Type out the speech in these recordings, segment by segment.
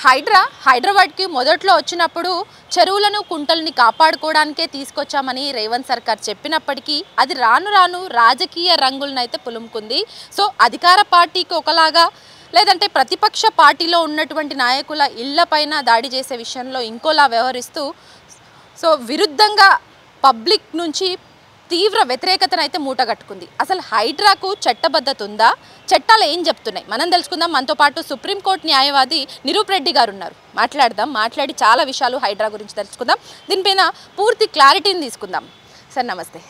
హైదరాబాద్కి మొదట్లో వచ్చినప్పుడు చెరువులను కుంటల్ని కాపాడుకోవడానికే తీసుకొచ్చామని రేవంత్ సర్కార్ చెప్పినప్పటికీ అది రాను రాను రాజకీయ రంగులను అయితే పులుముకుంది. సో అధికార పార్టీకి ఒకలాగా లేదంటే ప్రతిపక్ష పార్టీలో ఉన్నటువంటి నాయకుల ఇళ్లపైన దాడి చేసే విషయంలో ఇంకోలా వ్యవహరిస్తూ సో విరుద్ధంగా పబ్లిక్ నుంచి తీవ్ర వ్యతిరేకతను అయితే మూటగట్టుకుంది. అసలు హైడ్రాకు చట్టబద్ధత ఉందా? చట్టాలు ఏం చెప్తున్నాయి మనం తెలుసుకుందాం. మనతో పాటు సుప్రీంకోర్టు న్యాయవాది నిరూప్ రెడ్డి గారు ఉన్నారు. మాట్లాడి చాలా విషయాలు హైడ్రా గురించి తెలుసుకుందాం. దీనిపైన పూర్తి క్లారిటీని తీసుకుందాం. సార్ నమస్తే.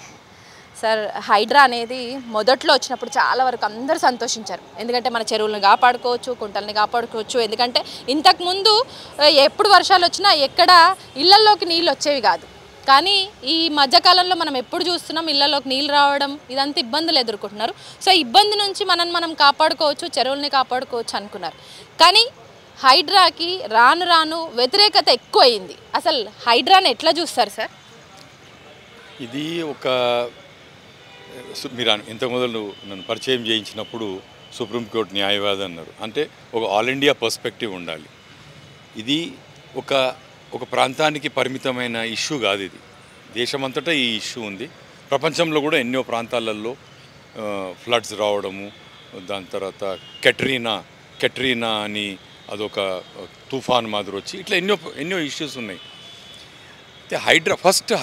సార్, హైడ్రా అనేది మొదట్లో వచ్చినప్పుడు చాలా వరకు అందరూ సంతోషించారు. ఎందుకంటే మన చెరువులను కాపాడుకోవచ్చు, కుంటల్ని కాపాడుకోవచ్చు. ఎందుకంటే ఇంతకుముందు ఎప్పుడు వర్షాలు వచ్చినా ఎక్కడ ఇళ్లలోకి నీళ్ళు వచ్చేవి కాదు. కానీ ఈ మధ్యకాలంలో మనం ఎప్పుడు చూస్తున్నాం ఇళ్లలోకి నీళ్ళు రావడం, ఇదంతా ఇబ్బందులు ఎదుర్కొంటున్నారు. సో ఇబ్బంది నుంచి మనం కాపాడుకోవచ్చు, చెరువుల్ని కాపాడుకోవచ్చు అనుకున్నారు. కానీ హైడ్రాకి రాను రాను వ్యతిరేకత ఎక్కువ అయింది. అసలు హైడ్రాని ఎట్లా చూస్తారు సార్? ఇది మీరు ఇంత మొదలు నన్ను పరిచయం చేయించినప్పుడు సుప్రీంకోర్టు న్యాయవాది అన్నారు. అంటే ఒక ఆల్ ఇండియా పర్స్పెక్టివ్ ఉండాలి. ఇది ఒక ప్రాంతానికి పరిమితమైన ఇష్యూ కాదు. ఇది దేశమంతటా ఈ ఇష్యూ ఉంది. ప్రపంచంలో కూడా ఎన్నో ప్రాంతాలలో ఫ్లడ్స్ రావడము, దాని తర్వాత కెట్రీనా అని అదొక తుఫాన్ మాదిరి వచ్చి ఇట్లా ఎన్నో ఇష్యూస్ ఉన్నాయి. అయితే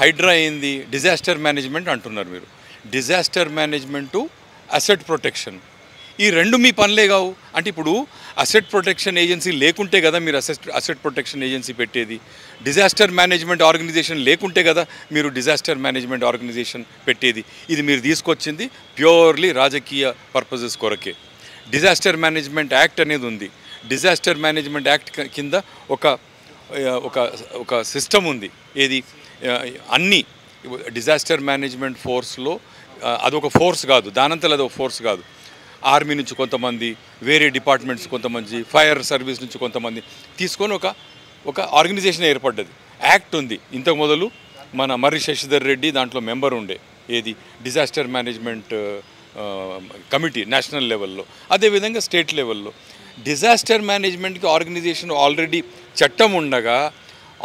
హైడ్రా ఏంది? డిజాస్టర్ మేనేజ్మెంట్ అంటున్నారు మీరు. డిజాస్టర్ మేనేజ్మెంటు, అసెట్ ప్రొటెక్షన్, ఈ రెండు మీ పనులే కావు. అంటే ఇప్పుడు అసెట్ ప్రొటెక్షన్ ఏజెన్సీ లేకుంటే కదా మీరు అసెట్ ప్రొటెక్షన్ ఏజెన్సీ పెట్టేది. డిజాస్టర్ మేనేజ్మెంట్ ఆర్గనైజేషన్ లేకుంటే కదా మీరు డిజాస్టర్ మేనేజ్మెంట్ ఆర్గనైజేషన్ పెట్టేది. ఇది మీరు తీసుకొచ్చింది ప్యూర్లీ రాజకీయ పర్పసెస్ కొరకే. డిజాస్టర్ మేనేజ్మెంట్ యాక్ట్ అనేది ఉంది. డిజాస్టర్ మేనేజ్మెంట్ యాక్ట్ కింద ఒక సిస్టమ్ ఉంది. ఏది? అన్ని డిజాస్టర్ మేనేజ్మెంట్ ఫోర్స్లో అదొక ఫోర్స్ కాదు, దానంతలో అదొక ఫోర్స్ కాదు. ఆర్మీ నుంచి కొంతమంది, వేరే డిపార్ట్మెంట్స్ కొంతమంది, ఫైర్ సర్వీస్ నుంచి కొంతమంది తీసుకొని ఒక ఆర్గనైజేషన్ ఏర్పడ్డది. యాక్ట్ ఉంది. ఇంతకు మొదలు మన మర్రి శశిధర్ రెడ్డి దాంట్లో మెంబర్ ఉండే. ఏది? డిజాస్టర్ మేనేజ్మెంట్ కమిటీ నేషనల్ లెవెల్లో, అదేవిధంగా స్టేట్ లెవెల్లో. డిజాస్టర్ మేనేజ్మెంట్కి ఆర్గనైజేషన్ ఆల్రెడీ చట్టం ఉండగా,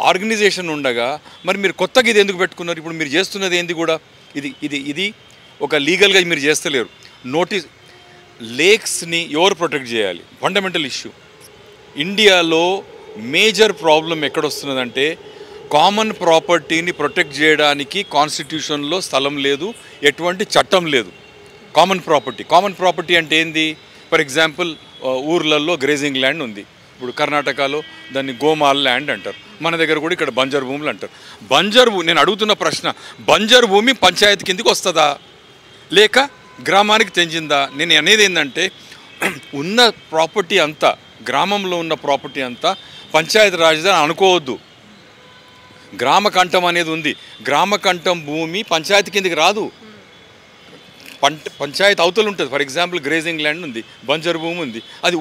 ఆర్గనైజేషన్ ఉండగా మరి మీరు కొత్తగా ఇది ఎందుకు పెట్టుకున్నారు? ఇప్పుడు మీరు చేస్తున్నది ఏంది కూడా ఇది ఒక లీగల్గా మీరు చేస్తలేరు. నోటీస్ లేక్స్ని ఎవరు ప్రొటెక్ట్ చేయాలి? Fundamental issue. ఇండియాలో మేజర్ ప్రాబ్లం ఎక్కడొస్తున్నదంటే కామన్ ప్రాపర్టీని ప్రొటెక్ట్ చేయడానికి కాన్స్టిట్యూషన్లో స్థలం లేదు, ఎటువంటి చట్టం లేదు. కామన్ ప్రాపర్టీ అంటే ఏంది? ఫర్ ఎగ్జాంపుల్ ఊర్లలో గ్రేజింగ్ ల్యాండ్ ఉంది. ఇప్పుడు కర్ణాటకలో దాన్ని గోమాల్ ల్యాండ్ అంటారు. మన దగ్గర కూడా ఇక్కడ బంజర్ భూములు అంటారు. నేను అడుగుతున్న ప్రశ్న, బంజర్ భూమి పంచాయతీ కిందకి వస్తుందా లేక గ్రామానికి చెందిందా? నేను అనేది ఏంటంటే ఉన్న ప్రాపర్టీ అంతా, గ్రామంలో ఉన్న ప్రాపర్టీ అంతా పంచాయతీ రాజధాని అనుకోవద్దు. గ్రామకంఠం అనేది ఉంది. గ్రామకంఠం భూమి పంచాయతీ కిందకి రాదు, పంచాయతీ అవతలు ఉంటుంది. ఫర్ ఎగ్జాంపుల్ గ్రేజింగ్ ల్యాండ్ ఉంది, బంజర్ భూమి ఉంది, అది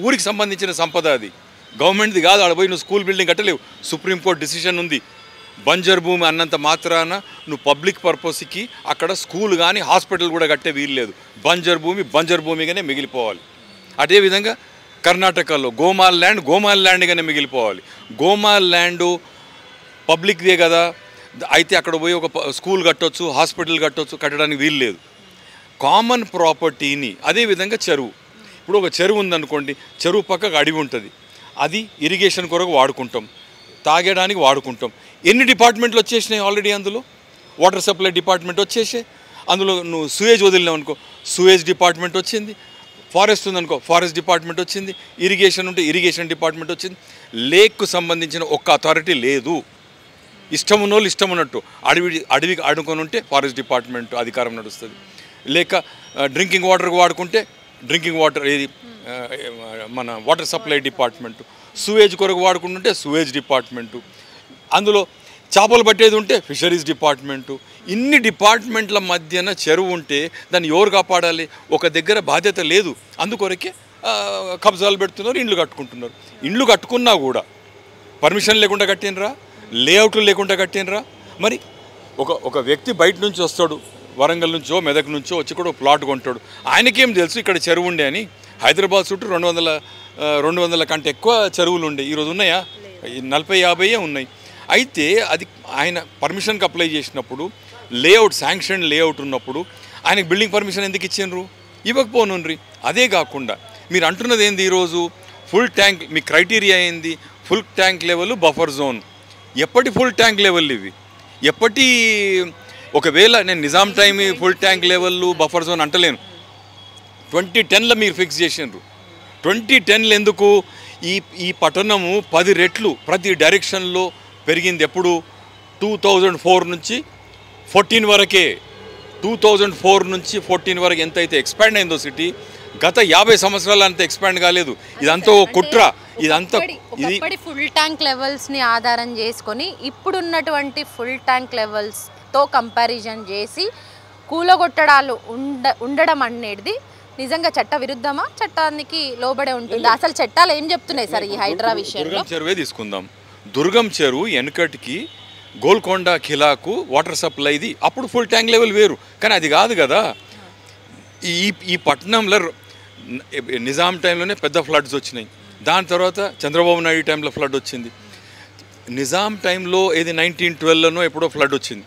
ఊరికి సంబంధించిన సంపద. అది గవర్నమెంట్ది కాదు. ఆడపోయి నువ్వు స్కూల్ బిల్డింగ్ కట్టలేవు. సుప్రీంకోర్టు డిసిషన్ ఉంది. బంజర్ భూమి అన్నంత మాత్రాన నువ్వు పబ్లిక్ పర్పస్కి అక్కడ స్కూల్ కానీ హాస్పిటల్ కూడా కట్టే వీలు లేదు. బంజర్ భూమిగానే మిగిలిపోవాలి. అదేవిధంగా కర్ణాటకలో గోమాల్ ల్యాండ్గానే మిగిలిపోవాలి. గోమాల్ ల్యాండు పబ్లిక్దే కదా, అయితే అక్కడ పోయి ఒక స్కూల్ కట్టవచ్చు, హాస్పిటల్ కట్టడానికి వీలు లేదు. కామన్ ప్రాపర్టీని, అదేవిధంగా చెరువు. ఇప్పుడు ఒక చెరువు ఉందనుకోండి, చెరువు పక్కకు అడవి ఉంటుంది. అది ఇరిగేషన్ కొరకు వాడుకుంటాం, తాగడానికి వాడుకుంటాం. ఎన్ని డిపార్ట్మెంట్లు వచ్చేసినాయి ఆల్రెడీ. అందులో వాటర్ సప్లై డిపార్ట్మెంట్ వచ్చేసాయి. అందులో నువ్వు సూయేజ్ వదిలినావు అనుకో, సూయేజ్ డిపార్ట్మెంట్ వచ్చింది. ఫారెస్ట్ ఉందనుకో, ఫారెస్ట్ డిపార్ట్మెంట్ వచ్చింది. ఇరిగేషన్ ఉంటే ఇరిగేషన్ డిపార్ట్మెంట్ వచ్చింది. లేక్కు సంబంధించిన ఒక్క అథారిటీ లేదు. ఇష్టం ఉన్నోళ్ళు ఇష్టం ఉన్నట్టు అడవికి ఆడుకొని ఉంటే ఫారెస్ట్ డిపార్ట్మెంట్ అధికారం నడుస్తుంది. లేక డ్రింకింగ్ వాటర్కి వాడుకుంటే డ్రింకింగ్ వాటర్ ఏది మన వాటర్ సప్లై డిపార్ట్మెంటు. సూయేజ్ కొరకు వాడుకుంటుంటే సూయేజ్ డిపార్ట్మెంటు. అందులో చేపలు పట్టేది ఉంటే ఫిషరీస్ డిపార్ట్మెంటు. ఇన్ని డిపార్ట్మెంట్ల మధ్యన చెరువు ఉంటే దాన్ని ఎవరు కాపాడాలి? ఒక దగ్గర బాధ్యత లేదు. అందుకొరకే కబ్జాలు పెడుతున్నారు, ఇండ్లు కట్టుకుంటున్నారు. ఇండ్లు కట్టుకున్నా కూడా పర్మిషన్ లేకుండా కట్టినరా, లేఅవుట్లు లేకుండా కట్టినరా? మరి ఒక వ్యక్తి బయట నుంచి వస్తాడు, వరంగల్ నుంచో మెదక్ నుంచో వచ్చి కూడా ప్లాట్ కొంటాడు. ఆయనకేం తెలుసు ఇక్కడ చెరువు ఉండే అని? హైదరాబాద్ చుట్టూ 200 కంటే ఎక్కువ చెరువులు ఉండే. ఈరోజు ఉన్నాయా? 40-50 ఉన్నాయి. అయితే అది ఆయన పర్మిషన్కి అప్లై చేసినప్పుడు లేఅవుట్ శాంక్షన్ లేఅవుట్ ఉన్నప్పుడు ఆయనకు బిల్డింగ్ పర్మిషన్ ఎందుకు ఇచ్చిండ్రు? ఇవ్వకపోనుండ్రి. అదే కాకుండా మీరు అంటున్నది ఏంది ఈరోజు ఫుల్ ట్యాంక్ మీ క్రైటీరియా ఏంది? Full tank level buffer zone. ఎప్పటి ఫుల్ ట్యాంక్ లెవెల్ ఇవి? ఎప్పటి ఒకవేళ నేను Nizam time full tank level buffer zone అంటలేను. 2010లో మీరు ఫిక్స్ చేసిండ్రు. 2010లో ఎందుకు? ఈ పట్టణము 10 రెట్లు ప్రతి డైరెక్షన్లో పెరిగింది. ఎప్పుడు? 2004 నుంచి 14 వరకే. 2004 నుంచి 14 వరకు ఎంతైతే ఎక్స్పాండ్ అయిందో సిటీ, గత 50 సంవత్సరాలు అంత ఎక్స్పాండ్ కాలేదు. ఇదంతా ఓ కుట్ర. ఇదంతా ఇది ఫుల్ ట్యాంక్ లెవెల్స్ని ఆధారం చేసుకొని ఇప్పుడున్నటువంటి ఫుల్ ట్యాంక్ లెవెల్స్తో కంపారిజన్ చేసి కూలగొట్టడాలు ఉండడం అనేది నిజంగా చట్ట విరుద్ధమా? చట్టానికి లోబడే ఉంటుంది? అసలు చట్టాలు ఏం చెప్తున్నాయి సార్ ఈ హైడ్రా విషయంలో? దుర్గం చెరువే తీసుకుందాం. దుర్గం చెరువు వెనకటికి గోల్కొండ ఖిలాకు వాటర్ సప్లైది అప్పుడు ఫుల్ ట్యాంక్ లెవెల్ వేరు. కానీ అది కాదు కదా. ఈ పట్టణంలో నిజాం టైంలోనే పెద్ద ఫ్లడ్స్ వచ్చినాయి. దాని తర్వాత చంద్రబాబు నాయుడు టైంలో ఫ్లడ్ వచ్చింది. నిజాం టైంలో ఏది 1912లోనో ఎప్పుడో ఫ్లడ్ వచ్చింది.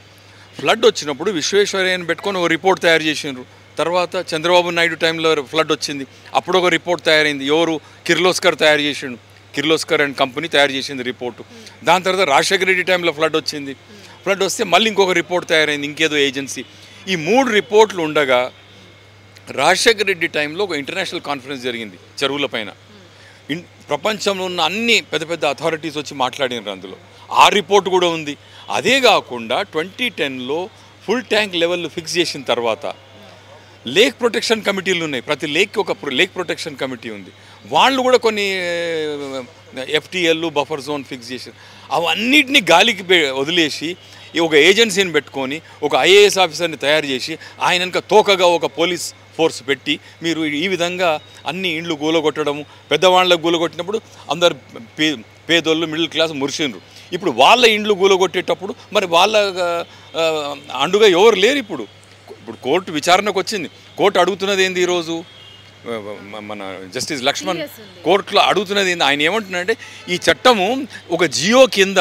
ఫ్లడ్ వచ్చినప్పుడు విశ్వేశ్వరయ్యని పెట్టుకొని ఒక రిపోర్ట్ తయారు చేసిండ్రు. తర్వాత చంద్రబాబు నాయుడు టైంలో ఫ్లడ్ వచ్చింది. అప్పుడు ఒక రిపోర్ట్ తయారైంది. ఎవరు? కిర్లోస్కర్ తయారు చేసిండు. కిర్లోస్కర్ అండ్ కంపెనీ తయారు చేసింది రిపోర్టు. దాని తర్వాత రాజశేఖర రెడ్డి టైంలో ఫ్లడ్ వచ్చింది. ఫ్లడ్ వస్తే మళ్ళీ ఇంకొక రిపోర్ట్ తయారైంది, ఇంకేదో ఏజెన్సీ. ఈ 3 రిపోర్ట్లు ఉండగా రాజశేఖర రెడ్డి టైంలో ఒక ఇంటర్నేషనల్ కాన్ఫరెన్స్ జరిగింది చెరువుల పైన. ప్రపంచంలో ఉన్న అన్ని పెద్ద పెద్ద అథారిటీస్ వచ్చి మాట్లాడినారు. అందులో ఆ రిపోర్ట్ కూడా ఉంది. అదే కాకుండా 2010లో ఫుల్ ట్యాంక్ లెవెల్ ఫిక్స్ చేసిన తర్వాత లేక్ ప్రొటెక్షన్ కమిటీలు ఉన్నాయి. ప్రతి లేక్కి ఒక లేక్ ప్రొటెక్షన్ కమిటీ ఉంది. వాళ్ళు కూడా కొన్ని ఎఫ్టీఎల్ బఫర్ జోన్ ఫిక్స్ చేశారు. అవన్నిటిని గాలికి వదిలేసి ఒక ఏజెన్సీని పెట్టుకొని ఒక ఐఏఎస్ ఆఫీసర్ని తయారు చేసి ఆయనక తోకగా ఒక పోలీస్ ఫోర్స్ పెట్టి మీరు ఈ విధంగా అన్ని ఇండ్లు గూలగొట్టడము, పెద్దవాళ్ళకు గూలగొట్టినప్పుడు అందరు పేదోళ్ళు మిడిల్ క్లాస్ మురిసిండ్రు. ఇప్పుడు వాళ్ళ ఇండ్లు గూలగొట్టేటప్పుడు మరి వాళ్ళ అండుగా ఎవరు లేరు. ఇప్పుడు కోర్టు విచారణకు వచ్చింది. కోర్టు అడుగుతున్నది ఏంది? ఈరోజు మన జస్టిస్ లక్ష్మణ్ కోర్టులో అడుగుతున్నది ఏంది? ఆయన ఏమంటున్నాడంటే ఈ చట్టము ఒక జియో కింద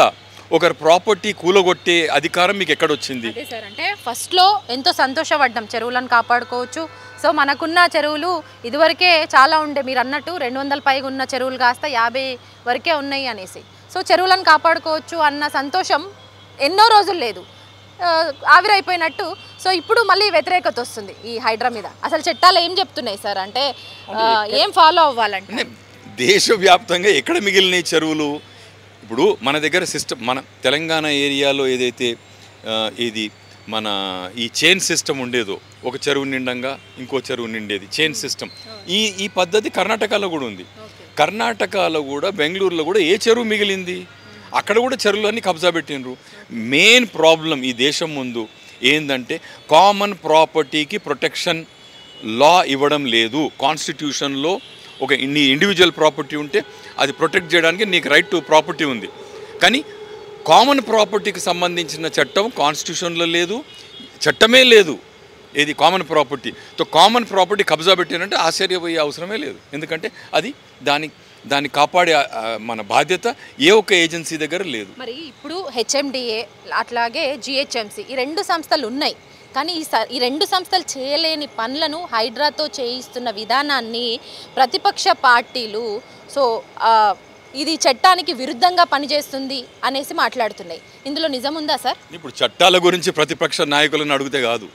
ఒకరి ప్రాపర్టీ కూలగొట్టే అధికారం మీకు ఎక్కడొచ్చింది? అదే సార్, అంటే ఫస్ట్లో ఎంతో సంతోషపడ్డాం చెరువులను కాపాడుకోవచ్చు. సో మనకున్న చెరువులు ఇదివరకే చాలా ఉండే, మీరు అన్నట్టు 200 పైగా ఉన్న చెరువులు కాస్త 50 వరకే ఉన్నాయి అనేసి. సో చెరువులను కాపాడుకోవచ్చు అన్న సంతోషం ఎన్నో రోజులు లేదు, ఆవిరైపోయినట్టు. సో ఇప్పుడు మళ్ళీ వ్యతిరేకత వస్తుంది ఈ హైడ్రా మీద. అసలు చట్టాలు ఏం చెప్తున్నాయి సార్? అంటే ఏం ఫాలో అవ్వాలంటే దేశవ్యాప్తంగా ఎక్కడ మిగిలిన చెరువులు? ఇప్పుడు మన దగ్గర సిస్టమ్, మన తెలంగాణ ఏరియాలో ఏదైతే ఇది మన ఈ చైన్ సిస్టమ్ ఉండేదో, ఒక చెరువు నిండంగా ఇంకో చెరువు నిండేది చైన్ సిస్టమ్. ఈ పద్ధతి కర్ణాటకలో కూడా ఉంది. కర్ణాటకలో కూడా బెంగళూరులో కూడా ఏ చెరువు మిగిలింది? అక్కడ కూడా చెరువులన్నీ కబ్జా పెట్టినరు. మెయిన్ ప్రాబ్లం ఈ దేశం ముందు ఏంటంటే కామన్ ప్రాపర్టీకి ప్రొటెక్షన్ లా ఇవ్వడం లేదు. కాన్స్టిట్యూషన్లో ఒక నీ ఇండివిజువల్ ప్రాపర్టీ ఉంటే అది ప్రొటెక్ట్ చేయడానికి నీకు రైట్ టు ప్రాపర్టీ ఉంది. కానీ కామన్ ప్రాపర్టీకి సంబంధించిన చట్టం కాన్స్టిట్యూషన్లో లేదు, చట్టమే లేదు. ఏది common property. So common property కబ్జా పెట్టారంటే ఆశ్చర్యపోయే అవసరమే లేదు. ఎందుకంటే అది దాన్ని కాపాడే మన బాధ్యత ఏ ఒక్క ఏజెన్సీ దగ్గర లేదు. మరి ఇప్పుడు హెచ్ఎండిఏ అట్లాగే జిహెచ్ఎంసి ఈ 2 సంస్థలు ఉన్నాయి. కానీ ఈ 2 సంస్థలు చేయలేని పనులను హైడ్రాతో చేయిస్తున్న విధానాన్ని ప్రతిపక్ష పార్టీలు సో ఇది చట్టానికి విరుద్ధంగా పనిచేస్తుంది అనేసి మాట్లాడుతున్నాయి. ఇందులో నిజం ఉందా సార్? ఇప్పుడు చట్టాల గురించి ప్రతిపక్ష నాయకులను అడిగితే కాదు,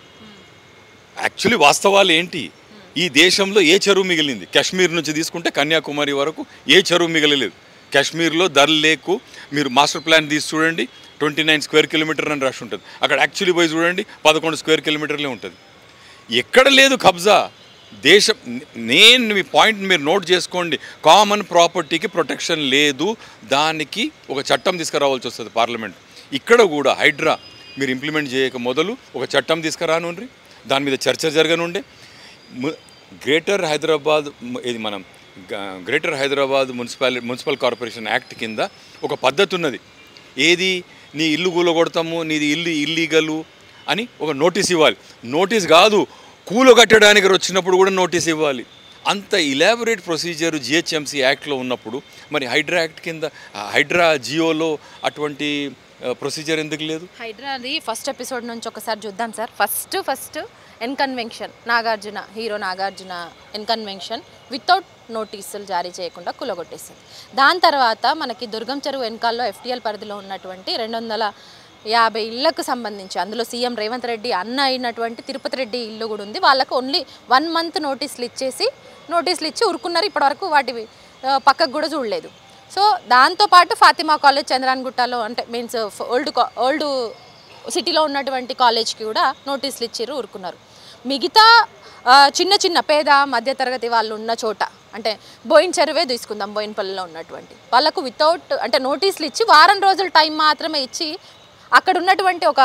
యాక్చువల్లీ వాస్తవాలు ఏంటి? ఈ దేశంలో ఏ చెరువు మిగిలింది? కాశ్మీర్ నుంచి తీసుకుంటే కన్యాకుమారి వరకు ఏ చెరువు మిగలలేదు. కాశ్మీర్లో దల్ లేకు మీరు మాస్టర్ ప్లాన్ తీసి చూడండి, 29 స్క్వేర్ కిలోమీటర్ అని రాసి ఉంటుంది. అక్కడ యాక్చువల్లీ పోయి చూడండి 11 స్క్వేర్ కిలోమీటర్లే ఉంటుంది. ఎక్కడ లేదు కబ్జా. దేశం నేను మీ పాయింట్ మీరు నోట్ చేసుకోండి. కామన్ ప్రాపర్టీకి ప్రొటెక్షన్ లేదు, దానికి ఒక చట్టం తీసుకురావాల్సి వస్తుంది పార్లమెంట్. ఇక్కడ కూడా హైడ్రా మీరు ఇంప్లిమెంట్ చేయక మొదలు ఒక చట్టం తీసుకురానుండ్రి, దాని మీద చర్చ జరగనుండే. గ్రేటర్ హైదరాబాద్ ఇది మనం greater Hyderabad municipal corporation act కింద ఒక పద్ధతి ఉన్నది. ఏది? నీ ఇల్లు కూలగొడతాము, నీది ఇల్లు ఇల్లీగలు అని ఒక నోటీస్ ఇవ్వాలి. నోటీస్ కాదు, కూలగట్టడానికి వచ్చినప్పుడు కూడా నోటీస్ ఇవ్వాలి. అంత ఇలాబొరేట్ ప్రొసీజర్ జిహెచ్ఎంసీ యాక్ట్లో ఉన్నప్పుడు మరి హైడ్రా యాక్ట్ కింద హైడ్రా జియోలో అటువంటి ప్రొసీజర్ ఎందుకు లేదు? హైడ్రాది ఫస్ట్ ఎపిసోడ్ నుంచి ఒకసారి చూద్దాం sir. First N Convention hero Nagarjuna N Convention without నోటీసులు జారీ చేయకుండా కూలగొట్టేసింది. దాని తర్వాత మనకి దుర్గం చెరువు వెనకాల్లో FTL పరిధిలో ఉన్నటువంటి 250 ఇళ్లకు సంబంధించి అందులో సీఎం రేవంత్ రెడ్డి అన్న అయినటువంటి తిరుపతి రెడ్డి ఇల్లు కూడా ఉంది. వాళ్ళకు ఓన్లీ 1 మంత్ నోటీసులు ఇచ్చి ఉరుకున్నారు. ఇప్పటివరకు వాటి పక్కకు కూడా చూడలేదు. సో దాంతోపాటు ఫాతిమా కాలేజ్ చంద్రాన్గుట్టలో అంటే మీన్స్ ఓల్డ్ సిటీలో ఉన్నటువంటి కాలేజ్కి కూడా నోటీసులు ఇచ్చిర్రు, ఊరుకున్నారు. మిగతా చిన్న పేద మధ్యతరగతి వాళ్ళు ఉన్న చోట అంటే బోయిన్ చెరువే తీసుకుందాం, బోయిన్పల్లిలో ఉన్నటువంటి వాళ్ళకు వితౌట్ అంటే నోటీసులు ఇచ్చి వారం రోజుల టైం మాత్రమే ఇచ్చి అక్కడ ఉన్నటువంటి ఒక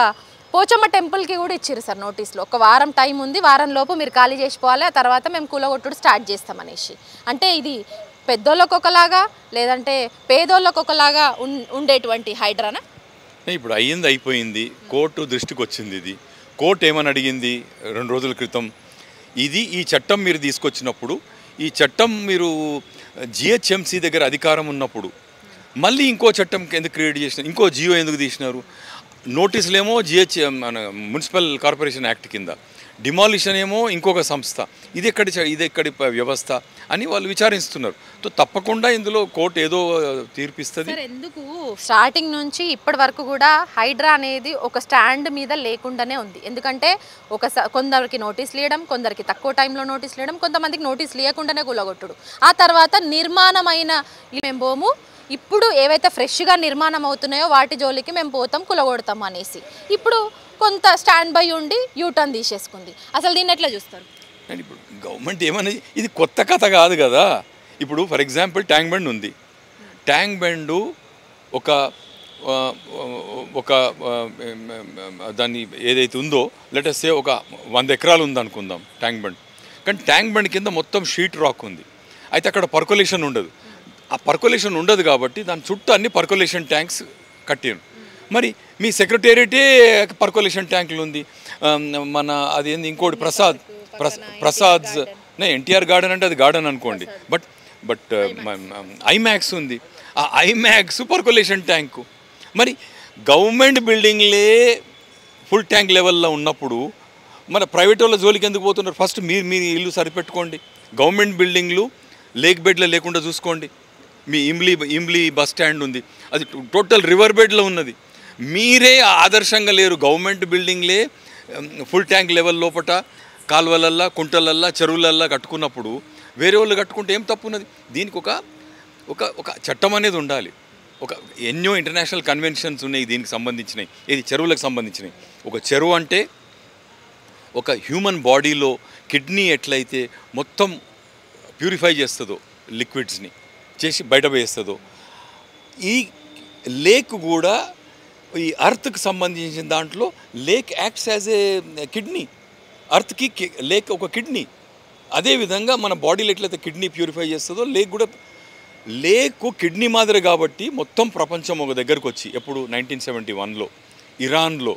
పోచమ్మ టెంపుల్కి కూడా ఇచ్చారు సార్ నోటీసులు. ఒక వారం టైం ఉంది, వారం లోపు మీరు ఖాళీ చేసుకోవాలి, ఆ తర్వాత మేము కూలగొట్టుడు స్టార్ట్ చేస్తామనేసి. అంటే ఇది పెద్దోళ్ళకు ఒకలాగా లేదంటే పేదోళ్ళకు ఒకలాగా ఉండేటువంటి హైడ్రానా? ఇప్పుడు అయిపోయింది, కోర్టు దృష్టికి వచ్చింది. ఇది కోర్టు ఏమని అడిగింది 2 రోజుల క్రితం, ఈ చట్టం మీరు తీసుకొచ్చినప్పుడు ఈ చట్టం మీరు జిహెచ్ఎంసీ దగ్గర అధికారం ఉన్నప్పుడు మళ్ళీ ఇంకో చట్టం ఎందుకు క్రియేట్ చేసినారు, ఇంకో జియో ఎందుకు తీసినారు? నోటీసులేమో మన మున్సిపల్ కార్పొరేషన్ యాక్ట్ కింద, డిమాలిషన్ ఏమో ఇంకొక సంస్థ. ఇది ఎక్కడి వ్యవస్థ అని వాళ్ళు విచారిస్తున్నారు. సో తప్పకుండా ఇందులో కోర్టు ఏదో తీర్పిస్తుంది. ఎందుకు స్టార్టింగ్ నుంచి ఇప్పటి వరకు కూడా హైడ్రా అనేది ఒక స్టాండ్ మీద లేకుండానే ఉంది. ఎందుకంటే కొందరికి నోటీసులు ఇవ్వడం, కొందరికి తక్కువ టైంలో నోటీసులు ఇవ్వడం, కొంతమందికి నోటీసులు ఇవ్వకుండానే కూలగొట్టుడు. ఆ తర్వాత నిర్మాణమైన మేము పోము, ఇప్పుడు ఏవైతే ఫ్రెష్గా నిర్మాణం అవుతున్నాయో వాటి జోలికి మేము పోతాం, కూలగొడతాం అనేసి ఇప్పుడు కొంత స్టాండ్ బై ఉండి యూటర్న్ తీసేసుకుంది. అసలు దీన్ని ఎట్లా చూస్తారు? ఇప్పుడు గవర్నమెంట్ ఏమనేది, ఇది కొత్త కథ కాదు కదా. ఇప్పుడు ఫర్ ఎగ్జాంపుల్ ట్యాంక్ బండ్ ఉంది. ట్యాంక్ బండ్ ఒక దాన్ని ఏదైతే ఉందో లెటస్ సే ఒక 100 ఎకరాలు ఉందనుకుందాం ట్యాంక్ బండ్. కానీ ట్యాంక్ బండ్ కింద మొత్తం షీట్ రాక్ ఉంది. అయితే అక్కడ పర్కులేషన్ ఉండదు. ఆ పర్కులేషన్ ఉండదు కాబట్టి దాని చుట్టూ అన్ని పర్కులేషన్ ట్యాంక్స్ కట్టారు. మరి మీ సెక్రటేరియటే పర్కులేషన్ ట్యాంకులు ఉంది. మన అదేంది ఇంకోటి ప్రసాద్స్ ఎన్టీఆర్ గార్డెన్ అంటే అది గార్డెన్ అనుకోండి, బట్ ఐమాక్స్ ఉంది. ఆ ఐమాక్స్ పర్కులేషన్ ట్యాంకు. మరి గవర్నమెంట్ బిల్డింగ్లే ఫుల్ ట్యాంక్ లెవెల్లో ఉన్నప్పుడు మన ప్రైవేట్ వాళ్ళ జోలికి ఎందుకు పోతున్నారు? ఫస్ట్ మీ ఇల్లు సరిపెట్టుకోండి. గవర్నమెంట్ బిల్డింగ్లు లేక్ బెడ్లో లేకుండా చూసుకోండి. మీ ఇమ్లీ బస్ స్టాండ్ ఉంది, అది టోటల్ రివర్ బెడ్లో ఉన్నది. మీరే ఆదర్శంగా లేరు. గవర్నమెంట్ బిల్డింగ్లే ఫుల్ ట్యాంక్ లెవెల్ లోపట కాలువలల్లా, కుంటలల్లా, చెరువులల్లా కట్టుకున్నప్పుడు వేరే వాళ్ళు కట్టుకుంటే ఏం తప్పు ఉన్నది? దీనికి ఒక చట్టం అనేది ఉండాలి. ఎన్నో ఇంటర్నేషనల్ కన్వెన్షన్స్ ఉన్నాయి దీనికి సంబంధించినవి, ఇది చెరువులకు సంబంధించినవి. ఒక చెరువు అంటే ఒక హ్యూమన్ బాడీలో కిడ్నీ ఎట్లయితే మొత్తం ప్యూరిఫై చేస్తుందో, లిక్విడ్స్ని చేసి బయట వేస్తుందో, ఈ లేక్ కూడా ఈ అర్త్కి సంబంధించిన దాంట్లో lake acts as a kidney. అర్త్కి లేక్ ఒక కిడ్నీ. అదేవిధంగా మన బాడీలో ఎట్లయితే కిడ్నీ ప్యూరిఫై చేస్తుందో లేక్ కూడా కిడ్నీ మాదిరి. కాబట్టి మొత్తం ప్రపంచం ఒక దగ్గరకు వచ్చి ఎప్పుడు 1971లో ఇరాన్లో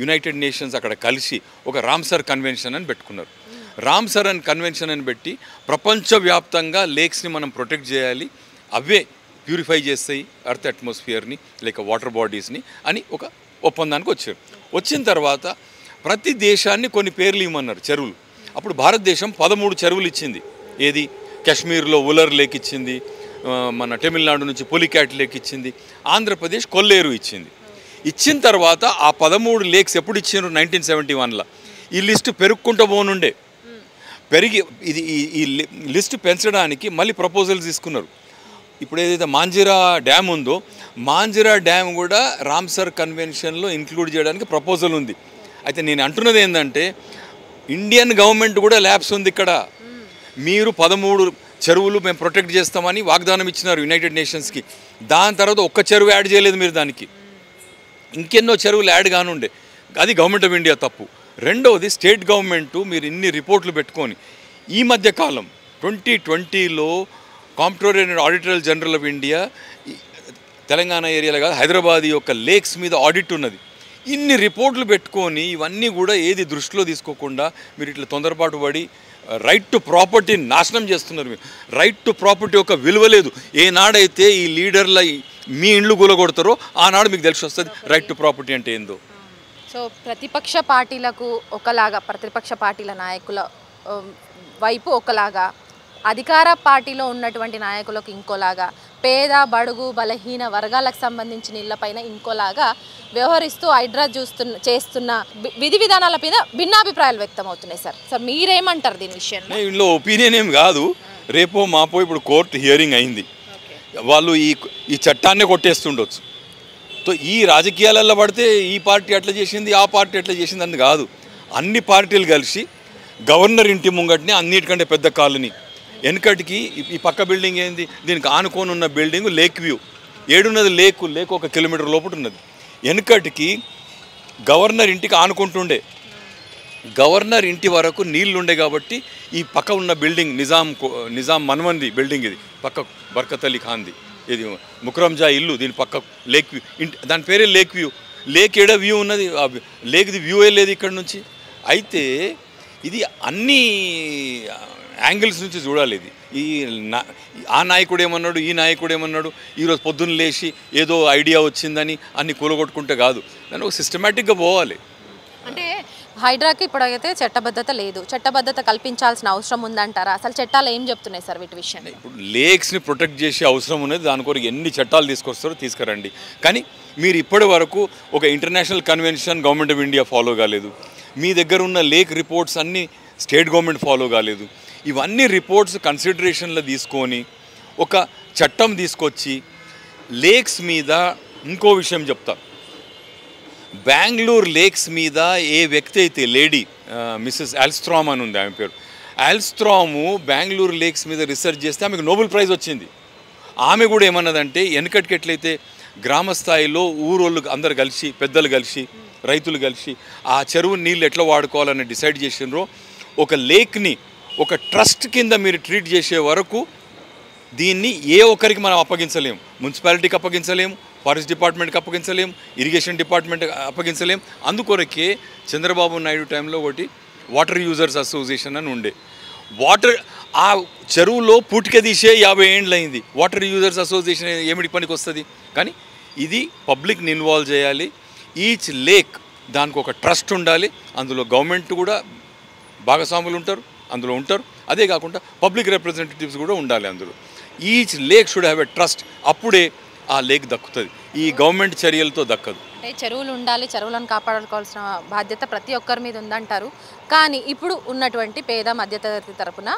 యునైటెడ్ నేషన్స్ అక్కడ కలిసి ఒక రామ్సర్ కన్వెన్షన్ అని పెట్టుకున్నారు. రామ్సర్ కన్వెన్షన్ అని పెట్టి ప్రపంచవ్యాప్తంగా లేక్స్ని మనం ప్రొటెక్ట్ చేయాలి, అవే ప్యూరిఫై చేస్తాయి అర్త్ అట్మాస్ఫియర్ని లేక వాటర్ బాడీస్ని అని ఒక ఒప్పందానికి వచ్చారు. వచ్చిన తర్వాత ప్రతి దేశాన్ని కొన్ని పేర్లు ఇవ్వమన్నారు చెరువులు. అప్పుడు భారతదేశం 13 చెరువులు ఇచ్చింది. ఏది కాశ్మీర్లో ఉలర్ లేక్ ఇచ్చింది, మన తమిళనాడు నుంచి పులికాట్ లేక్ ఇచ్చింది, ఆంధ్రప్రదేశ్ కొల్లేరు ఇచ్చింది. ఇచ్చిన తర్వాత ఆ 13 లేక్స్ ఎప్పుడు ఇచ్చారు? 1971లో. ఈ లిస్టు పెరుగుకుంటూ పోనుండే. ఈ లిస్టు పెంచడానికి మళ్ళీ ప్రపోజల్స్ తీసుకున్నారు. ఇప్పుడు ఏదైతే మాంజిరా డ్యామ్ ఉందో, మాంజిరా డ్యామ్ కూడా రామ్సర్ కన్వెన్షన్లో ఇంక్లూడ్ చేయడానికి ప్రపోజల్ ఉంది. అయితే నేను అంటున్నది ఏంటంటే ఇండియన్ గవర్నమెంట్ కూడా ల్యాబ్స్ ఉంది ఇక్కడ. మీరు 13 చెరువులు మేము ప్రొటెక్ట్ చేస్తామని వాగ్దానం ఇచ్చినారు యునైటెడ్ నేషన్స్కి. దాని తర్వాత ఒక్క చెరువు యాడ్ చేయలేదు మీరు దానికి. ఇంకెన్నో చెరువులు యాడ్ కానుండే. అది గవర్నమెంట్ ఆఫ్ ఇండియా తప్పు. రెండవది స్టేట్ గవర్నమెంటు మీరు ఇన్ని రిపోర్ట్లు పెట్టుకొని ఈ మధ్యకాలం 2020లో comptroller and auditor general of India Telangana ఏరియాలో కాదు హైదరాబాద్ యొక్క లేక్స్ మీద ఆడిట్ ఉన్నది. ఇన్ని రిపోర్ట్లు పెట్టుకొని ఇవన్నీ కూడా ఏది దృష్టిలో తీసుకోకుండా మీరు ఇట్లా తొందరపాటు పడి రైట్ టు ప్రాపర్టీ నాశనం చేస్తున్నారు. మీరు రైట్ టు ప్రాపర్టీ ఒక విలువ లేదు. ఏనాడైతే ఈ లీడర్ల మీ ఇండ్లు కూలగొడతారో ఆనాడు మీకు తెలిసి వస్తుంది రైట్ టు ప్రాపర్టీ అంటే ఏందో. సో ప్రతిపక్ష పార్టీలకు ఒకలాగా, ప్రతిపక్ష పార్టీల నాయకుల వైపు ఒకలాగా, అధికార పార్టీలో ఉన్నటువంటి నాయకులకు ఇంకోలాగా, పేద బడుగు బలహీన వర్గాలకు సంబంధించిన ఇళ్లపైన ఇంకోలాగా వ్యవహరిస్తూ హైడ్రా చేస్తున్న విధి విధానాల మీద భిన్నాభిప్రాయాలు వ్యక్తం అవుతున్నాయి సార్. సో మీరేమంటారు దీని విషయంలో? ఇందులో ఒపీనియన్ ఏం కాదు. రేపో మాపో ఇప్పుడు కోర్టు హియరింగ్ అయింది. వాళ్ళు ఈ చట్టాన్నే కొట్టేస్తుండొచ్చు. సో ఈ రాజకీయాలలో పడితే ఈ పార్టీ అట్లా చేసింది, ఆ పార్టీ అట్లా చేసింది అని కాదు. అన్ని పార్టీలు కలిసి గవర్నర్ ఇంటి ముంగటిని అన్నిటికంటే పెద్ద కాలనీ, వెనకటికి ఈ పక్క బిల్డింగ్ ఏంది, దీనికి ఆనుకొని ఉన్న బిల్డింగ్ లేక్ వ్యూ. ఏడున్నది లేక్ 1 కిలోమీటర్ లోపల ఉన్నది. వెనకటికి గవర్నర్ ఇంటికి ఆనుకుంటుండే, గవర్నర్ ఇంటి వరకు నీళ్లు ఉండే కాబట్టి ఈ పక్క ఉన్న బిల్డింగ్ నిజాం మన్మంది బిల్డింగ్, ఇది పక్క బర్కత్ అలీ ఖాన్ది, ఇది ముక్రంజా ఇల్లు, దీని పక్క లేక్ వ్యూ ఇంటి, దాని పేరే లేక్ వ్యూ. లేక్ ఏడ వ్యూ ఉన్నది, లేక్ది వ్యూయే లేదు ఇక్కడ నుంచి. అయితే ఇది అన్ని యాంగిల్స్ నుంచి చూడాలి. ఇది ఆ నాయకుడు ఏమన్నాడు, ఈ నాయకుడు ఏమన్నాడు, ఈరోజు పొద్దున్న లేచి ఏదో ఐడియా వచ్చిందని అన్ని కూలగొట్టుకుంటే కాదు, దాన్ని ఒక సిస్టమేటిక్గా పోవాలి. అంటే హైడ్రాకి ఇప్పుడైతే చట్టబద్ధత లేదు, చట్టబద్ధత కల్పించాల్సిన అవసరం ఉందంటారా? అసలు చట్టాలు ఏం చెప్తున్నాయి సార్ వీటి విషయంలో? ఇప్పుడు లేక్స్ని ప్రొటెక్ట్ చేసే అవసరం ఉన్నది, దాని కొరకు ఎన్ని చట్టాలు తీసుకొస్తారో తీసుకురండి. కానీ మీరు ఇప్పటి వరకు ఒక international convention government of India follow కాలేదు. మీ దగ్గర ఉన్న లేక్ రిపోర్ట్స్ అన్నీ స్టేట్ గవర్నమెంట్ ఫాలో కాలేదు. ఇవన్నీ రిపోర్ట్స్ కన్సిడరేషన్లో తీసుకొని ఒక చట్టం తీసుకొచ్చి లేక్స్ మీద ఇంకో విషయం చెప్తా. బెంగళూరు లేక్స్ మీద ఏ వ్యక్తి అయితే లేడీ మిస్సెస్ ఆల్స్ట్రామ్ అని ఉంది ఆమె పేరు, ఆల్స్ట్రాము బెంగళూరు లేక్స్ మీద రీసెర్చ్ చేస్తే ఆమెకు నోబెల్ ప్రైజ్ వచ్చింది. ఆమె కూడా ఏమన్నదంటే వెనకటికి ఎట్లయితే గ్రామ స్థాయిలో ఊరోళ్ళు అందరు కలిసి, పెద్దలు కలిసి, రైతులు కలిసి ఆ చెరువు నీళ్ళు ఎట్లా వాడుకోవాలని డిసైడ్ చేసినారో, ఒక లేక్ని ఒక ట్రస్ట్ కింద మీరు ట్రీట్ చేసే వరకు దీన్ని ఏ ఒక్కరికి మనం అప్పగించలేము. మున్సిపాలిటీకి అప్పగించలేము, ఫారెస్ట్ డిపార్ట్మెంట్కి అప్పగించలేము, ఇరిగేషన్ డిపార్ట్మెంట్ అప్పగించలేము. అందుకొరకే చంద్రబాబు నాయుడు టైంలో ఒకటి వాటర్ యూజర్స్ అసోసియేషన్ అని ఉండే. ఆ చెరువులో పూటిక తీసే 50 ఏండ్లు అయింది. వాటర్ యూజర్స్ అసోసియేషన్ ఏమిటి పనికి వస్తుంది? కానీ ఇది పబ్లిక్ని ఇన్వాల్వ్ చేయాలి. ఈచ్ లేక్ దానికి ఒక ట్రస్ట్ ఉండాలి, అందులో గవర్నమెంట్ కూడా భాగస్వాములు అందులో ఉంటారు. అదే కాకుండా పబ్లిక్ రిప్రజెంటేటివ్స్ కూడా ఉండాలి అందులో. Each lake should have a trust. అప్పుడే ఆ లేక్ దక్కుతుంది, ఈ గవర్నమెంట్ చర్యలతో దక్కదు. అంటే చెరువులు ఉండాలి, చెరువులను కాపాడుకోవాల్సిన బాధ్యత ప్రతి ఒక్కరి మీద ఉందంటారు. కానీ ఇప్పుడు ఉన్నటువంటి పేద మధ్యతరగతి తరపున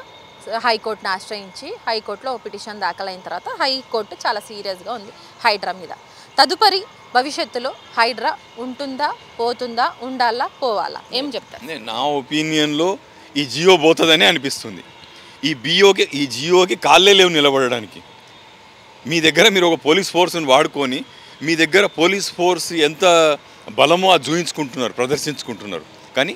హైకోర్టును ఆశ్రయించి హైకోర్టులో పిటిషన్ దాఖలైన తర్వాత హైకోర్టు చాలా సీరియస్గా ఉంది హైడ్రా మీద. తదుపరి భవిష్యత్తులో హైడ్రా ఉంటుందా, పోతుందా, ఉండాలా, పోవాలా, ఏం చెప్తారు? నా ఒపీనియన్లో ఈ జియో పోతుందని అనిపిస్తుంది. ఈ జియోకి కాళ్ళే లేవు నిలబడడానికి. మీ దగ్గర మీరు ఒక పోలీస్ ఫోర్స్ని వాడుకొని మీ దగ్గర పోలీస్ ఫోర్స్ ఎంత బలమో అది చూయించుకుంటున్నారు, ప్రదర్శించుకుంటున్నారు. కానీ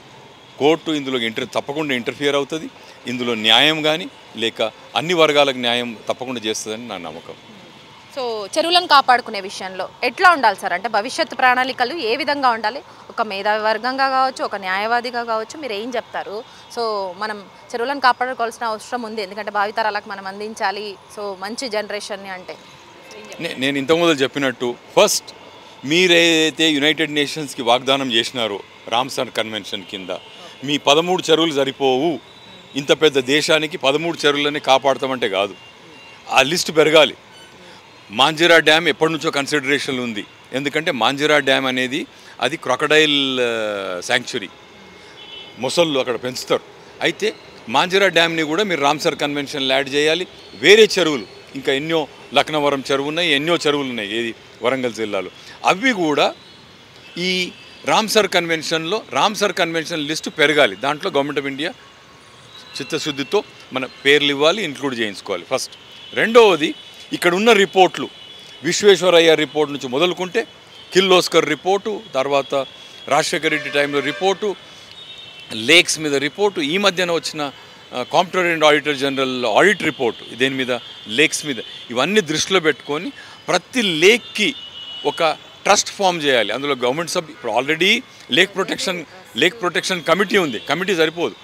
కోర్టు ఇందులో తప్పకుండా ఇంటర్ఫియర్ అవుతుంది. ఇందులో న్యాయం కానీ లేక అన్ని వర్గాలకు న్యాయం తప్పకుండా చేస్తుందని నా నమ్మకం. సో చెరువులను కాపాడుకునే విషయంలో ఎట్లా ఉండాలి సార్? అంటే భవిష్యత్తు ప్రణాళికలు ఏ విధంగా ఉండాలి? ఒక మేధావి వర్గంగా కావచ్చు, ఒక న్యాయవాదిగా కావచ్చు, మీరు ఏం చెప్తారు? సో మనం చెరువులను కాపాడుకోవాల్సిన అవసరం ఉంది, ఎందుకంటే భావితరాలకు మనం అందించాలి, సో మంచి జనరేషన్ని. అంటే నేను ఇంతకుముందు చెప్పినట్టు ఫస్ట్ మీరైతే యునైటెడ్ నేషన్స్కి వాగ్దానం చేసినారో రామ్సర్ కన్వెన్షన్ కింద మీ 13 చెరువులు సరిపోవు, ఇంత పెద్ద దేశానికి 13 చెరువులని కాపాడతామంటే కాదు, ఆ లిస్ట్ పెరగాలి. మాంజిరా డ్యామ్ ఎప్పటి నుంచో కన్సిడరేషన్ ఉంది. ఎందుకంటే మాంజిరా డ్యామ్ అనేది అది క్రొకడైల్ శాంక్చురీ, మొసళ్ళు అక్కడ పెంచుతారు. అయితే మాంజిరా డ్యామ్ని కూడా మీరు రామ్సర్ కన్వెన్షన్లో యాడ్ చేయాలి. వేరే చెరువులు ఇంకా ఎన్నో, లక్నవరం చెరువు ఉన్నాయి, ఎన్నో చెరువులు ఉన్నాయి ఏది వరంగల్ జిల్లాలో, అవి కూడా ఈ రామ్సర్ కన్వెన్షన్ లిస్టు పెరగాలి. దాంట్లో గవర్నమెంట్ ఆఫ్ ఇండియా చిత్తశుద్ధితో మన పేర్లు ఇవ్వాలి, ఇంక్లూడ్ చేయించుకోవాలి ఫస్ట్. రెండవది ఇక్కడ ఉన్న రిపోర్ట్లు, విశ్వేశ్వరయ్య రిపోర్ట్ నుంచి మొదలుకుంటే కిర్లోస్కర్ రిపోర్టు, తర్వాత రాజశేఖర రెడ్డి టైంలో రిపోర్టు, లేక్స్ మీద రిపోర్టు, ఈ మధ్యన వచ్చిన comptroller and auditor general audit report దేని మీద, లేక్స్ మీద, ఇవన్నీ దృష్టిలో పెట్టుకొని ప్రతి లేక్కి ఒక ట్రస్ట్ ఫామ్ చేయాలి. అందులో గవర్నమెంట్ ఇప్పుడు ఆల్రెడీ లేక్ ప్రొటెక్షన్ కమిటీ ఉంది, కమిటీ సరిపోదు.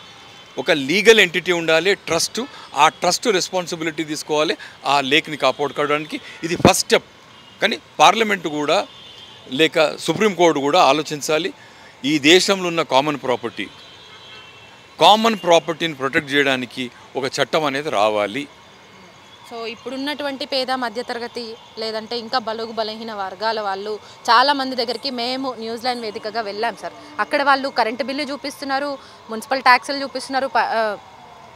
ఒక లీగల్ ఎంటిటీ ఉండాలి, ట్రస్ట్. ఆ ట్రస్ట్ రెస్పాన్సిబిలిటీ తీసుకోవాలి ఆ లేక్ని కాపాడుకోవడానికి. ఇది ఫస్ట్ స్టెప్. కానీ పార్లమెంటు కూడా లేక సుప్రీంకోర్టు కూడా ఆలోచించాలి. ఈ దేశంలో ఉన్న కామన్ ప్రాపర్టీని ప్రొటెక్ట్ చేయడానికి ఒక చట్టం అనేది రావాలి. సో ఇప్పుడున్నటువంటి పేద మధ్యతరగతి లేదంటే ఇంకా బలుగు బలహీన వర్గాల వాళ్ళు చాలామంది దగ్గరికి మేము న్యూజిలాండ్ వేదికగా వెళ్ళాం సార్. అక్కడ వాళ్ళు కరెంటు బిల్లు చూపిస్తున్నారు, మున్సిపల్ ట్యాక్సులు చూపిస్తున్నారు,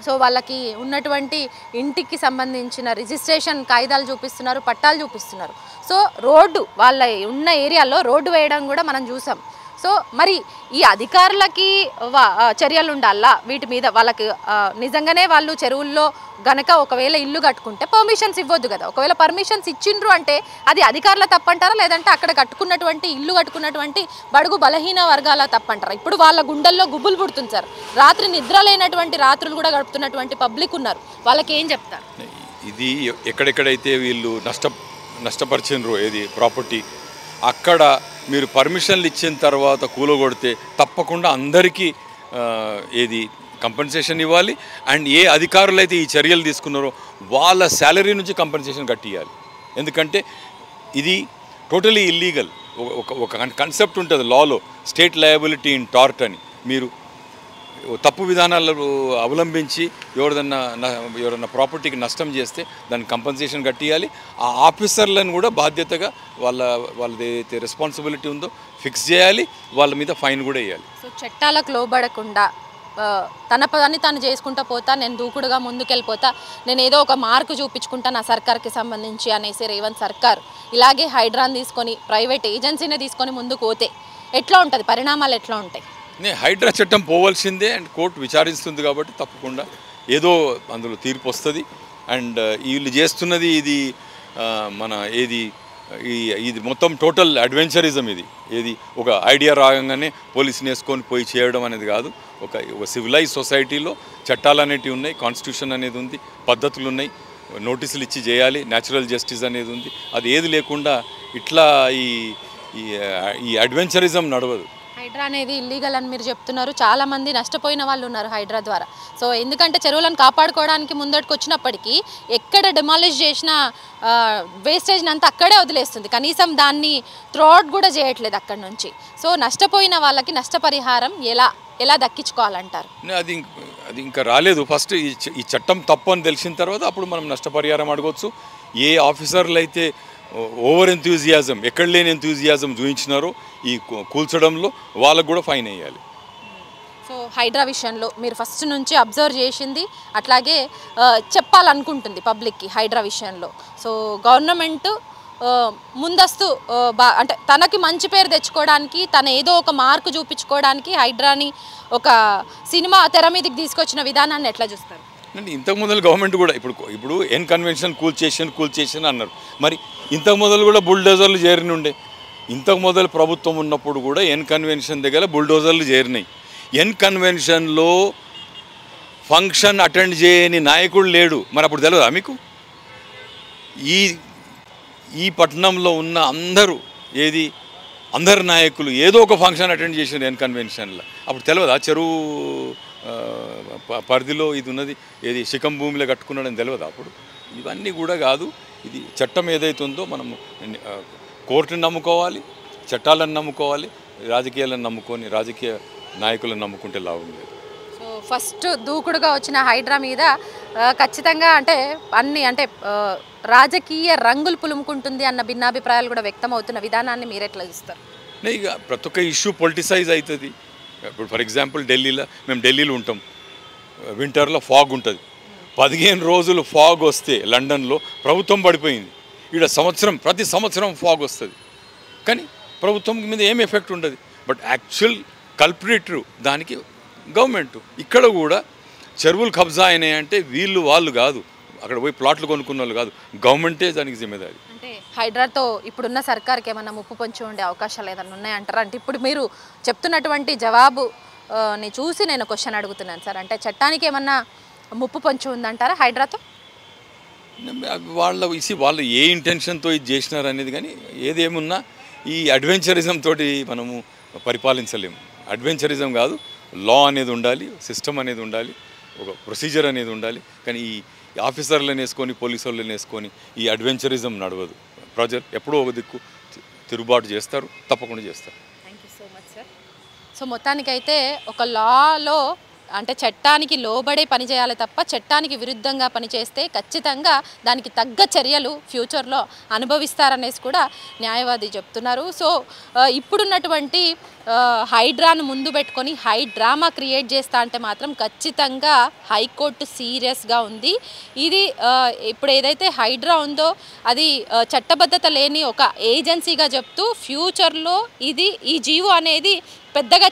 సో వాళ్ళకి ఉన్నటువంటి ఇంటికి సంబంధించిన రిజిస్ట్రేషన్ కాగితాలు చూపిస్తున్నారు, పట్టాలు చూపిస్తున్నారు. సో రోడ్డు వాళ్ళ ఉన్న ఏరియాలో రోడ్డు వేయడం కూడా మనం చూసాం. సో మరి ఈ అధికారులకి చర్యలు ఉండాలా వీటి మీద? వాళ్ళకి నిజంగానే వాళ్ళు చెరువుల్లో గనక ఒకవేళ ఇల్లు కట్టుకుంటే పర్మిషన్స్ ఇవ్వద్దు కదా. ఒకవేళ పర్మిషన్స్ ఇచ్చిండ్రు అంటే అది అధికారుల తప్పంటారా, లేదంటే అక్కడ కట్టుకున్నటువంటి ఇల్లు కట్టుకున్నటువంటి బడుగు బలహీన వర్గాల తప్పంటారా? ఇప్పుడు వాళ్ళ గుండెల్లో గుబులు పుడుతుంది సార్. రాత్రి నిద్ర లేనటువంటి రాత్రులు కూడా గడుపుతున్నటువంటి పబ్లిక్ ఉన్నారు. వాళ్ళకి ఏం చెప్తారు? ఇది ఎక్కడెక్కడైతే వీళ్ళు నష్టపరిచినరు ఏది ప్రాపర్టీ, అక్కడ మీరు పర్మిషన్లు ఇచ్చిన తర్వాత కూలగొడితే తప్పకుండా అందరికీ ఏది కంపెన్సేషన్ ఇవ్వాలి. అండ్ ఏ అధికారులు అయితే ఈ చర్యలు తీసుకున్నారో వాళ్ళ శాలరీ నుంచి కంపెన్సేషన్ కట్టియాలి. ఎందుకంటే ఇది టోటలీ ఇల్లీగల్. ఒక కన్సెప్ట్ ఉంటుంది లాలో, స్టేట్ లయబిలిటీ ఇన్ టార్ట్ అని. మీరు తప్పు విధానాలు అవలంబించి ఎవరన్నా ప్రాపర్టీకి నష్టం చేస్తే దానికి కంపెన్సేషన్ కట్టియాలి. ఆ ఆఫీసర్లను కూడా బాధ్యతగా వాళ్ళది ఏదైతే రెస్పాన్సిబిలిటీ ఉందో ఫిక్స్ చేయాలి, వాళ్ళ మీద ఫైన్ కూడా వేయాలి. సో చట్టాలకు లోబడకుండా తన పని తాను చేసుకుంటూ పోతా, నేను దూకుడుగా ముందుకెళ్ళిపోతా, నేను ఏదో ఒక మార్కు చూపించుకుంటా నా సర్కార్కి సంబంధించి అనేసి రేవంత్ సర్కార్ ఇలాగే హైడ్రాన్ తీసుకొని ప్రైవేట్ ఏజెన్సీనే తీసుకొని ముందుకు పోతే ఎట్లా ఉంటుంది? పరిణామాలు ఎట్లా ఉంటాయి? హైడ్రా చట్టం పోవాల్సిందే. అండ్ కోర్టు విచారిస్తుంది కాబట్టి తప్పకుండా ఏదో అందులో తీర్పు వస్తుంది. అండ్ వీళ్ళు చేస్తున్నది ఇది మన ఇది మొత్తం టోటల్ అడ్వెంచరిజం. ఏది ఒక ఐడియా రాగానే పోలీసుని వేసుకొని పోయి చేయడం అనేది కాదు. ఒక సివిలైజ్ సొసైటీలో చట్టాలు అనేటివి ఉన్నాయి, కాన్స్టిట్యూషన్ అనేది ఉంది, పద్ధతులు ఉన్నాయి, నోటీసులు ఇచ్చి చేయాలి, న్యాచురల్ జస్టిస్ అనేది ఉంది. అది ఏది లేకుండా ఇట్లా ఈ అడ్వెంచరిజం నడవదు. హైడ్రా అనేది ఇల్లీగల్ అని మీరు చెప్తున్నారు. చాలామంది నష్టపోయిన వాళ్ళు ఉన్నారు హైడ్రా ద్వారా. సో ఎందుకంటే చెరువులను కాపాడుకోవడానికి ముందటికి వచ్చినప్పటికీ ఎక్కడ డిమాలిష్ చేసిన వేస్టేజ్ని అంతా అక్కడే వదిలేస్తుంది. కనీసం దాన్ని త్రోట్ కూడా చేయట్లేదు అక్కడి నుంచి. సో నష్టపోయిన వాళ్ళకి నష్టపరిహారం ఎలా దక్కించుకోవాలంటారు? అది ఇంకా రాలేదు. ఫస్ట్ ఈ చట్టం తప్పు అని తెలిసిన తర్వాత అప్పుడు మనం నష్టపరిహారం అడగవచ్చు. ఏ ఆఫీసర్లు అయితే ఓవర్ ఎంతూజియాజం, ఎక్కడ లేని ఎంతూజియాజం చూపించినారో ఈ కూల్చడంలో, వాళ్ళకు కూడా ఫైన్ వేయాలి. సో హైడ్రా విషయంలో మీరు ఫస్ట్ నుంచి అబ్జర్వ్ చేసింది అట్లాగే చెప్పాలనుకుంటుంది పబ్లిక్కి హైడ్రా విషయంలో. సో గవర్నమెంట్ ముందస్తు అంటే తనకి మంచి పేరు తెచ్చుకోవడానికి, తన ఏదో ఒక మార్కు చూపించుకోవడానికి హైడ్రాని ఒక సినిమా తెర మీదకి తీసుకొచ్చిన విధానాన్ని ఎట్లా చూస్తారు? అంటే ఇంతకు మొదలు గవర్నమెంట్ కూడా ఇప్పుడు ఎన్ కన్వెన్షన్ కూల్చేషన్ అన్నారు. మరి ఇంతకు మొదలు కూడా బుల్డోజర్లు చేరిన ఉండే. ఇంతకు మొదలు ప్రభుత్వం ఉన్నప్పుడు కూడా ఎన్ కన్వెన్షన్ దగ్గర బుల్డోజర్లు చేరినాయి. ఎన్ కన్వెన్షన్లో ఫంక్షన్ అటెండ్ చేయని నాయకుడు లేడు. మరి అప్పుడు తెలియదా మీకు? ఈ పట్టణంలో ఉన్న అందరు నాయకులు ఏదో ఒక ఫంక్షన్ అటెండ్ చేశారు ఎన్ కన్వెన్షన్లో. అప్పుడు తెలియదా చెరువు పరిధిలో ఇది ఉన్నది, ఏది శిఖం భూమిలో కట్టుకున్నాడని తెలియదు అప్పుడు? ఇవన్నీ కూడా కాదు. ఇది చట్టం ఏదైతే ఉందో మనము కోర్టుని నమ్ముకోవాలి, చట్టాలను నమ్ముకోవాలి, రాజకీయాలను నమ్ముకొని రాజకీయ నాయకులను నమ్ముకుంటే లాభం లేదు. సో ఫస్ట్ దూకుడుగా వచ్చిన హైడ్రా మీద ఖచ్చితంగా అంటే రాజకీయ రంగులు పులుముకుంటుంది అన్న భిన్నాభిప్రాయాలు కూడా వ్యక్తం అవుతున్న విధానాన్ని మీరు ఎట్లా చూస్తారు? ఇక ప్రతి ఒక్క ఇష్యూ పొలిటిసైజ్ అవుతుంది. ఇప్పుడు ఫర్ ఎగ్జాంపుల్ మేము ఢిల్లీలో ఉంటాం, వింటర్లో ఫాగ్ ఉంటుంది. 15 రోజులు ఫాగ్ వస్తే లండన్లో ప్రభుత్వం పడిపోయింది. ఇక్కడ ప్రతి సంవత్సరం ఫాగ్ వస్తుంది, కానీ ప్రభుత్వం మీద ఏం ఎఫెక్ట్ ఉండదు. బట్ యాక్చువల్ కల్ప్రిటరు దానికి గవర్నమెంట్. ఇక్కడ కూడా చెరువులు కబ్జా అయినాయి అంటే వాళ్ళు కాదు, అక్కడ పోయి ప్లాట్లు కొనుక్కున్న వాళ్ళు కాదు, గవర్నమెంటే దానికి జిమ్మేదారి. అంటే హైడ్రాతో ఇప్పుడున్న సర్కార్కి ఏమన్నా ముప్పు పొంచి ఉండే అవకాశాలు ఏదన్నా ఉన్నాయంటారా? అంటే ఇప్పుడు మీరు చెప్తున్నటువంటి జవాబుని చూసి నేను క్వశ్చన్ అడుగుతున్నాను సార్. అంటే చట్టానికి ఏమన్నా ముప్పు పొంచి ఉందంటారా హైడ్రాతో? వాళ్ళు ఏ ఇంటెన్షన్తో ఇది చేసినారు అనేది, కానీ ఏదేమున్నా ఈ అడ్వెంచరిజం తోటి మనము పరిపాలించలేము. అడ్వెంచరిజం కాదు, లా అనేది ఉండాలి, సిస్టమ్ అనేది ఉండాలి. ఒక ప్రొసీజర్ అనేది ఉండాలి. కానీ ఈ ఆఫీసర్లను వేసుకొని పోలీసు వాళ్ళని వేసుకొని ఈ అడ్వెంచరిజం నడవదు. ప్రజలు ఎప్పుడో ఒక దిక్కు తిరుగుబాటు చేస్తారు, తప్పకుండా చేస్తారు. Thank you so much sir. So మొత్తానికైతే ఒక లాలో అంటే చట్టానికి లోబడే పని చేయాలి తప్ప చట్టానికి విరుద్ధంగా పనిచేస్తే ఖచ్చితంగా దానికి తగ్గ చర్యలు ఫ్యూచర్లో అనుభవిస్తారనేసి కూడా న్యాయవాది చెప్తున్నారు. సో ఇప్పుడున్నటువంటి హైడ్రాను ముందు పెట్టుకొని డ్రామా క్రియేట్ చేస్తా అంటే మాత్రం ఖచ్చితంగా హైకోర్టు సీరియస్గా ఉంది. ఇది ఇప్పుడు ఏదైతే హైడ్రా ఉందో అది చట్టబద్ధత లేని ఒక ఏజెన్సీగా చెప్తూ ఫ్యూచర్లో ఈ జీవో అనేది పెద్దగా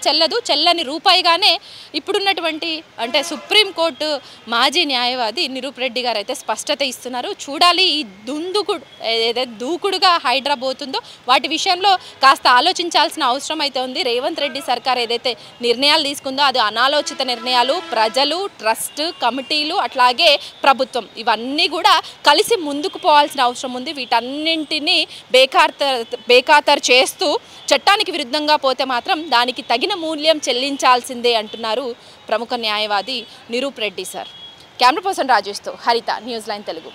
చెల్లని రూపాయిగానే ఇప్పుడున్నటువంటి అంటే సుప్రీంకోర్టు మాజీ న్యాయవాది నిరూప్ రెడ్డి గారు అయితే స్పష్టత ఇస్తున్నారు. చూడాలి ఈ ఏదైతే దూకుడుగా హైడ్రా పోతుందో వాటి విషయంలో కాస్త ఆలోచించాల్సిన అవసరం అయితే ఉంది. రేవంత్ రెడ్డి సర్కార్ ఏదైతే నిర్ణయాలు తీసుకుందో అది అనాలోచిత నిర్ణయాలు. ప్రజలు, ట్రస్ట్ కమిటీలు, అట్లాగే ప్రభుత్వం ఇవన్నీ కూడా కలిసి ముందుకు పోవాల్సిన అవసరం ఉంది. వీటన్నింటినీ బేఖాతరు చేస్తూ చట్టానికి విరుద్ధంగా పోతే మాత్రం దానికి తగిన మూల్యం చెల్లించాల్సిందే అంటున్నారు ప్రముఖ న్యాయవాది Niroop Reddy sir. Camera person రాజేష్తో హరిత, న్యూస్ లైన్ తెలుగు.